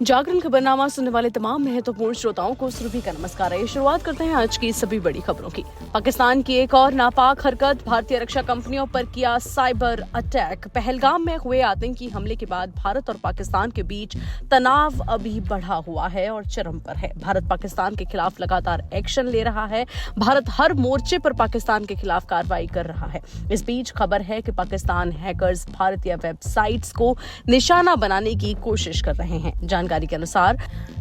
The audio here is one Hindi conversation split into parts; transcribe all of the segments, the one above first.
जागरण खबरनामा सुनने वाले तमाम महत्वपूर्ण श्रोताओं को सुरभि का नमस्कार है। शुरुआत करते हैं आज की सभी बड़ी खबरों की। पाकिस्तान की एक और नापाक हरकत, भारतीय रक्षा कंपनियों पर किया साइबर अटैक। पहलगाम में हुए आतंकी हमले के बाद भारत और पाकिस्तान के बीच तनाव अभी बढ़ा हुआ है और चरम पर है। भारत पाकिस्तान के खिलाफ लगातार एक्शन ले रहा है। भारत हर मोर्चे पर पाकिस्तान के खिलाफ कार्रवाई कर रहा है। इस बीच खबर है कि पाकिस्तान हैकर्स भारतीय वेबसाइट्स को निशाना बनाने की कोशिश कर रहे हैं। जानकारी के अनुसार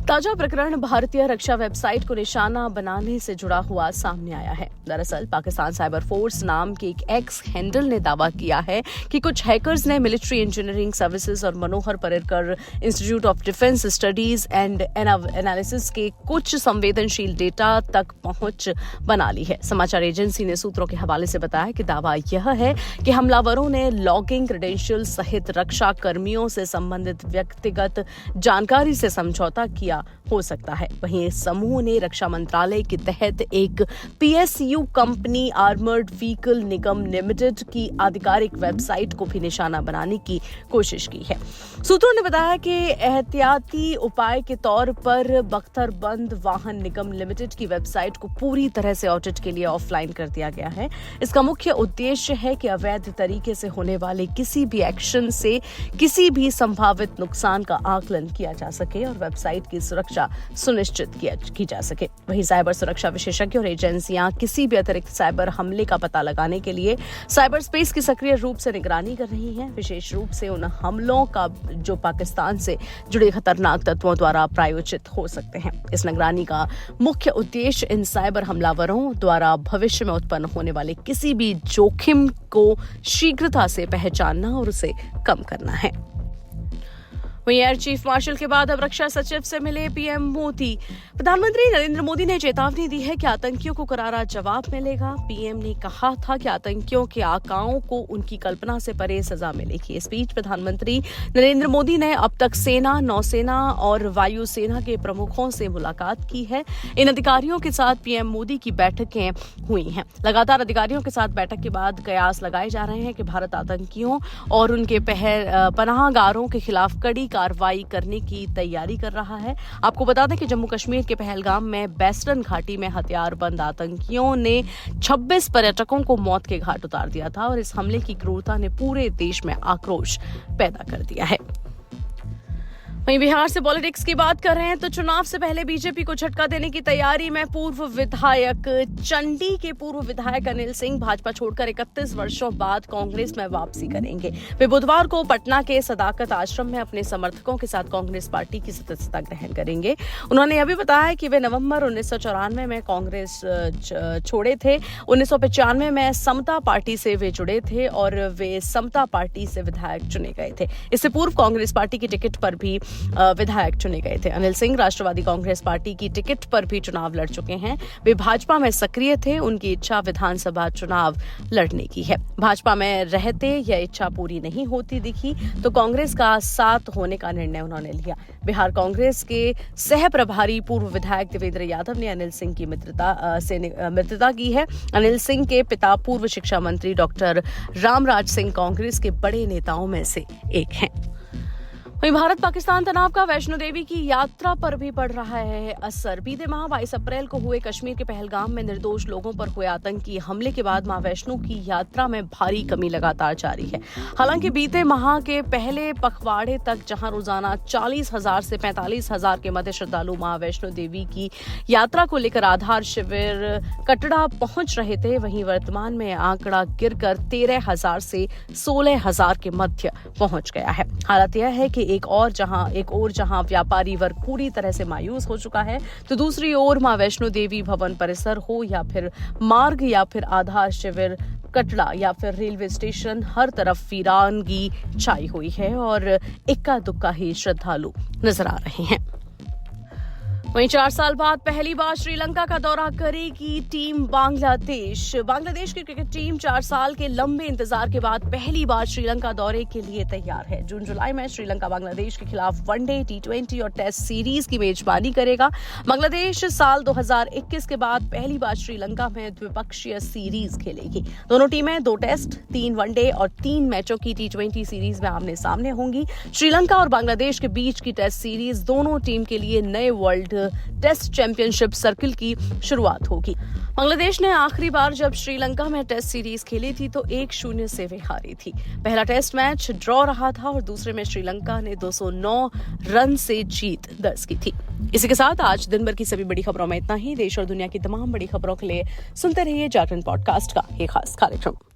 ताजा प्रकरण भारतीय रक्षा वेबसाइट को निशाना बनाने से जुड़ा हुआ सामने आया है। दरअसल पाकिस्तान साइबर फोर्स नाम के एक एक्स हैंडल ने दावा किया है कि कुछ हैकर्स ने मिलिट्री इंजीनियरिंग सर्विसेज और Manohar Parrikar institute of defence studies and analysis के कुछ संवेदनशील डेटा तक पहुंच बना ली है। समाचार एजेंसी ने सूत्रों के हवाले से बताया कि दावा यह है कि हमलावरों ने लॉगिंग क्रेडेंशियल सहित रक्षा कर्मियों से संबंधित व्यक्तिगत जानकारी से समझौता किया हो सकता है। वहीं इस समूह ने रक्षा मंत्रालय के तहत एक पीएसयू कंपनी आर्मर्ड व्हीकल निगम लिमिटेड की आधिकारिक वेबसाइट को भी निशाना बनाने की कोशिश की है। सूत्रों ने बताया कि एहतियाती उपाय के तौर पर बख्तरबंद वाहन निगम लिमिटेड की वेबसाइट को पूरी तरह से ऑडिट के लिए ऑफलाइन कर दिया गया है। इसका मुख्य उद्देश्य है कि अवैध तरीके से होने वाले किसी भी एक्शन से किसी भी संभावित नुकसान का आकलन किया जा सके और वेबसाइट की सुरक्षा सुनिश्चित की जा सके। वहीं साइबर सुरक्षा विशेषज्ञ और एजेंसियां किसी भी अतिरिक्त साइबर हमले का पता लगाने के लिए साइबर स्पेस की सक्रिय रूप से निगरानी कर रही हैं, विशेष रूप से उन हमलों का जो पाकिस्तान से जुड़े खतरनाक तत्वों द्वारा प्रायोजित हो सकते हैं। इस निगरानी का मुख्य उद्देश्य इन साइबर हमलावरों द्वारा भविष्य में उत्पन्न होने वाले किसी भी जोखिम को शीघ्रता से पहचानना और उसे कम करना है। वहीं एयर चीफ मार्शल के बाद अब रक्षा सचिव से मिले पीएम मोदी। प्रधानमंत्री नरेंद्र मोदी ने चेतावनी दी है कि आतंकियों को करारा जवाब मिलेगा। पीएम ने कहा था कि आतंकियों के आकाओं को उनकी कल्पना से परे सजा मिलेगी। इस बीच प्रधानमंत्री नरेंद्र मोदी ने अब तक सेना, नौसेना और वायुसेना के प्रमुखों से मुलाकात की है। इन अधिकारियों के साथ पीएम मोदी की बैठकें हुई हैं। लगातार अधिकारियों के साथ बैठक के बाद कयास लगाए जा रहे हैं कि भारत आतंकियों और उनके पनाहगारों के खिलाफ कड़ी कार्रवाई करने की तैयारी कर रहा है। आपको बता दें कि जम्मू कश्मीर के पहलगाम में बेस्टर्न घाटी में हथियारबंद आतंकियों ने 26 पर्यटकों को मौत के घाट उतार दिया था और इस हमले की क्रूरता ने पूरे देश में आक्रोश पैदा कर दिया है। वहीं बिहार से पॉलिटिक्स की बात कर रहे हैं तो चुनाव से पहले बीजेपी को झटका देने की तैयारी में पूर्व विधायक चंडी के पूर्व विधायक अनिल सिंह भाजपा छोड़कर 31 वर्षों बाद कांग्रेस में वापसी करेंगे। वे बुधवार को पटना के सदाकत आश्रम में अपने समर्थकों के साथ कांग्रेस पार्टी की सदस्यता ग्रहण करेंगे। उन्होंने यह भी बताया कि वे नवंबर 1994 में कांग्रेस छोड़े थे। 1995 में समता पार्टी से वे जुड़े थे और वे समता पार्टी से विधायक चुने गए थे। इससे पूर्व कांग्रेस पार्टी की टिकट पर भी विधायक चुने गए थे। अनिल सिंह राष्ट्रवादी कांग्रेस पार्टी की टिकट पर भी चुनाव लड़ चुके हैं। वे भाजपा में सक्रिय थे। उनकी इच्छा विधानसभा चुनाव लड़ने की है। भाजपा में रहते यह इच्छा पूरी नहीं होती दिखी तो कांग्रेस का साथ होने का निर्णय उन्होंने लिया। बिहार कांग्रेस के सह प्रभारी पूर्व विधायक देवेंद्र यादव ने अनिल सिंह की मित्रता की है। अनिल सिंह के पिता पूर्व शिक्षा मंत्री डॉक्टर रामराज सिंह कांग्रेस के बड़े नेताओं में से एक हैं। वहीं भारत पाकिस्तान तनाव का वैष्णो देवी की यात्रा पर भी पड़ रहा है असर। बीते माह 22 अप्रैल को हुए कश्मीर के पहलगाम में निर्दोष लोगों पर हुए आतंकी हमले के बाद मां वैष्णो की यात्रा में भारी कमी लगातार जारी है। हालांकि बीते माह के पहले पखवाड़े तक जहां रोजाना 40,000 से 45,000 के मध्य श्रद्धालु मां वैष्णो देवी की यात्रा को लेकर आधार शिविर कटड़ा पहुंच रहे थे, वहीं वर्तमान में आंकड़ा गिरकर 13,000 से 16,000 के मध्य पहुंच गया है। हालत यह है कि एक और जहां व्यापारी वर्ग पूरी तरह से मायूस हो चुका है तो दूसरी ओर मां वैष्णो देवी भवन परिसर हो या फिर मार्ग या फिर आधार शिविर कटड़ा या फिर रेलवे स्टेशन, हर तरफ वीरानगी छाई हुई है और इक्का दुक्का ही श्रद्धालु नजर आ रहे हैं। वहीं 4 साल बाद पहली बार श्रीलंका का दौरा करेगी टीम बांग्लादेश। बांग्लादेश की क्रिकेट टीम 4 साल के लंबे इंतजार के बाद पहली बार श्रीलंका दौरे के लिए तैयार है। जून जुलाई में श्रीलंका बांग्लादेश के खिलाफ वनडे, टी20 और टेस्ट सीरीज की मेजबानी करेगा। बांग्लादेश साल 2021 के बाद पहली बार श्रीलंका में द्विपक्षीय सीरीज खेलेगी। दोनों टीमें 2 टेस्ट, 3 वनडे और 3 मैचों की टी20 सीरीज में आमने सामने होंगी। श्रीलंका और बांग्लादेश के बीच की टेस्ट सीरीज दोनों टीम के लिए नए वर्ल्ड टेस्ट चैंपियनशिप सर्किल की शुरुआत होगी। बांग्लादेश ने आखिरी बार जब श्रीलंका में टेस्ट सीरीज खेली थी तो 1-0 से वे हारी थी। पहला टेस्ट मैच ड्रॉ रहा था और दूसरे में श्रीलंका ने 209 रन से जीत दर्ज की थी। इसी के साथ आज दिन भर की सभी बड़ी खबरों में इतना ही। देश और दुनिया की तमाम बड़ी खबरों के लिए सुनते रहिए जागरण पॉडकास्ट का ये खास कार्यक्रम।